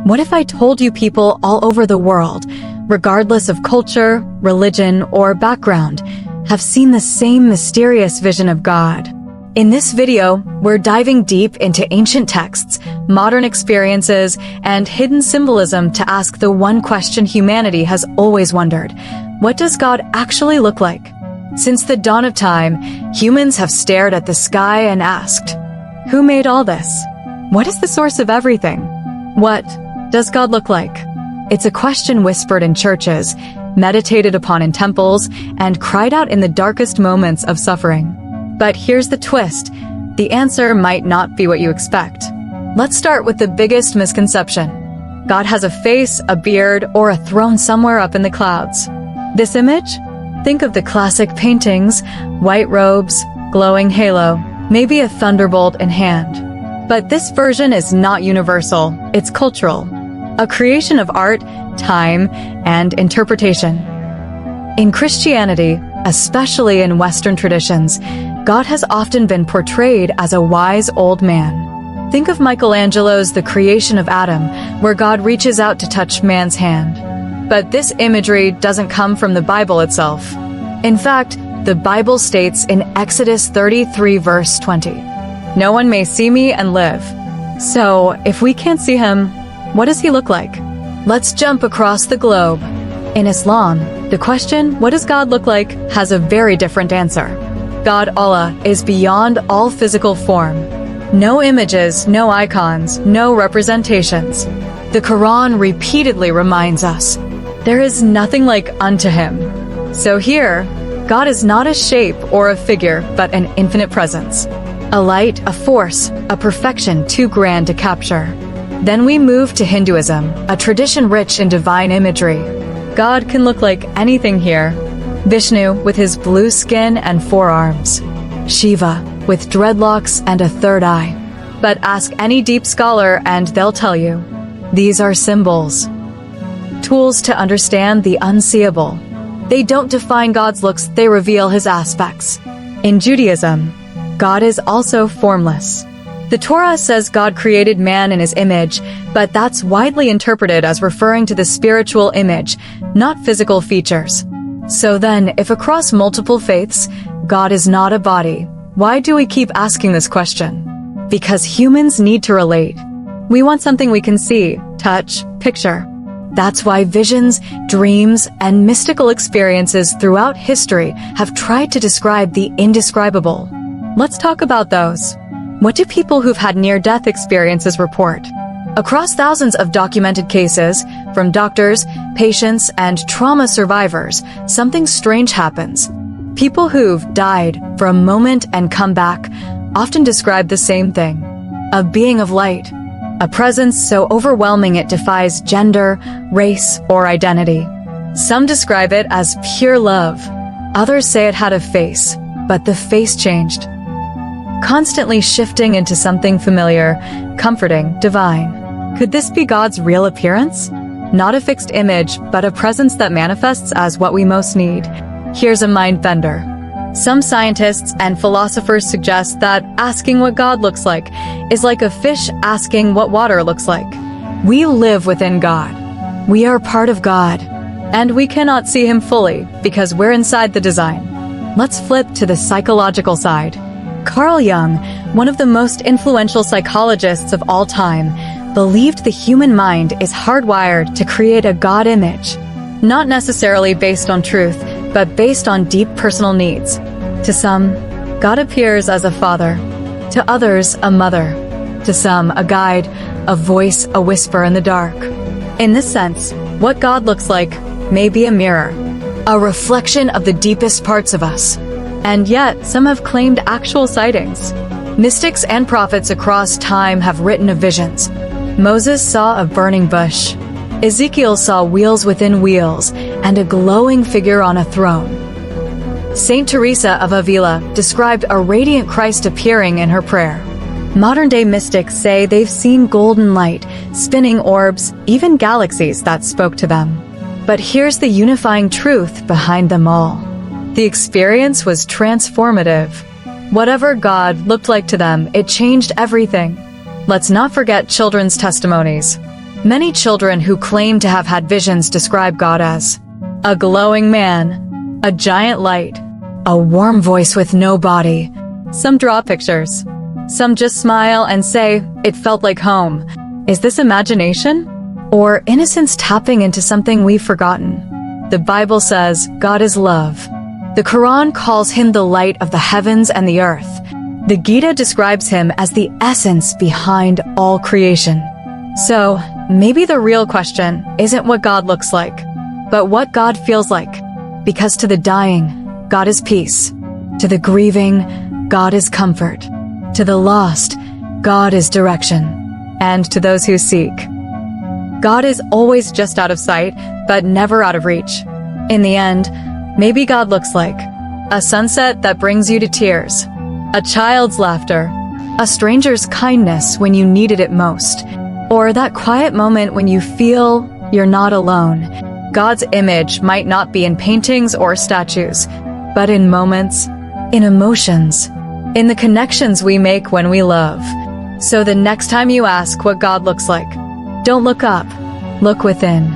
What if I told you people all over the world, regardless of culture, religion, or background, have seen the same mysterious vision of God? In this video, we're diving deep into ancient texts, modern experiences, and hidden symbolism to ask the one question humanity has always wondered: what does God actually look like? Since the dawn of time, humans have stared at the sky and asked, who made all this? What is the source of everything? What does God look like? It's a question whispered in churches, meditated upon in temples, and cried out in the darkest moments of suffering. But here's the twist: the answer might not be what you expect. Let's start with the biggest misconception. God has a face, a beard, or a throne somewhere up in the clouds. This image? Think of the classic paintings, white robes, glowing halo, maybe a thunderbolt in hand. But this version is not universal, it's cultural. A creation of art, time, and interpretation. In Christianity, especially in Western traditions, God has often been portrayed as a wise old man. Think of Michelangelo's The Creation of Adam, where God reaches out to touch man's hand. But this imagery doesn't come from the Bible itself. In fact, the Bible states in Exodus 33 verse 20, "No one may see me and live." So, if we can't see him, what does he look like? Let's jump across the globe. In Islam, the question, what does God look like, has a very different answer. God Allah is beyond all physical form. No images, no icons, no representations. The Quran repeatedly reminds us, there is nothing like unto him. So here, God is not a shape or a figure, but an infinite presence. A light, a force, a perfection too grand to capture. Then we move to Hinduism, a tradition rich in divine imagery. God can look like anything here. Vishnu with his blue skin and 4 arms. Shiva with dreadlocks and a 3rd eye. But ask any deep scholar and they'll tell you, these are symbols. Tools to understand the unseeable. They don't define God's looks, they reveal his aspects. In Judaism, God is also formless. The Torah says God created man in his image, but that's widely interpreted as referring to the spiritual image, not physical features. So then, if across multiple faiths, God is not a body, why do we keep asking this question? Because humans need to relate. We want something we can see, touch, picture. That's why visions, dreams, and mystical experiences throughout history have tried to describe the indescribable. Let's talk about those. What do people who've had near-death experiences report? Across thousands of documented cases, from doctors, patients, and trauma survivors, something strange happens. People who've died for a moment and come back often describe the same thing: a being of light, a presence so overwhelming it defies gender, race, or identity. Some describe it as pure love. Others say it had a face, but the face changed, constantly shifting into something familiar, comforting, divine. Could this be God's real appearance? Not a fixed image, but a presence that manifests as what we most need. Here's a mind bender. Some scientists and philosophers suggest that asking what God looks like is like a fish asking what water looks like. We live within God. We are part of God. And we cannot see him fully because we're inside the design. Let's flip to the psychological side. Carl Jung, one of the most influential psychologists of all time, believed the human mind is hardwired to create a God image, not necessarily based on truth, but based on deep personal needs. To some, God appears as a father. To others, a mother. To some, a guide, a voice, a whisper in the dark. In this sense, what God looks like may be a mirror, a reflection of the deepest parts of us. And yet, some have claimed actual sightings. Mystics and prophets across time have written of visions. Moses saw a burning bush. Ezekiel saw wheels within wheels and a glowing figure on a throne. Saint Teresa of Avila described a radiant Christ appearing in her prayer. Modern-day mystics say they've seen golden light, spinning orbs, even galaxies that spoke to them. But here's the unifying truth behind them all. The experience was transformative. Whatever God looked like to them, it changed everything. Let's not forget children's testimonies. Many children who claim to have had visions describe God as a glowing man, a giant light, a warm voice with no body. Some draw pictures. Some just smile and say, "It felt like home." Is this imagination? Or innocence tapping into something we've forgotten? The Bible says God is love. The Quran calls him the light of the heavens and the earth. The Gita describes him as the essence behind all creation. So, maybe the real question isn't what God looks like, but what God feels like. Because to the dying, God is peace. To the grieving, God is comfort. To the lost, God is direction. And to those who seek, God is always just out of sight, but never out of reach. In the end, maybe God looks like a sunset that brings you to tears, a child's laughter, a stranger's kindness when you needed it most, or that quiet moment when you feel you're not alone. God's image might not be in paintings or statues, but in moments, in emotions, in the connections we make when we love. So the next time you ask what God looks like, don't look up, look within.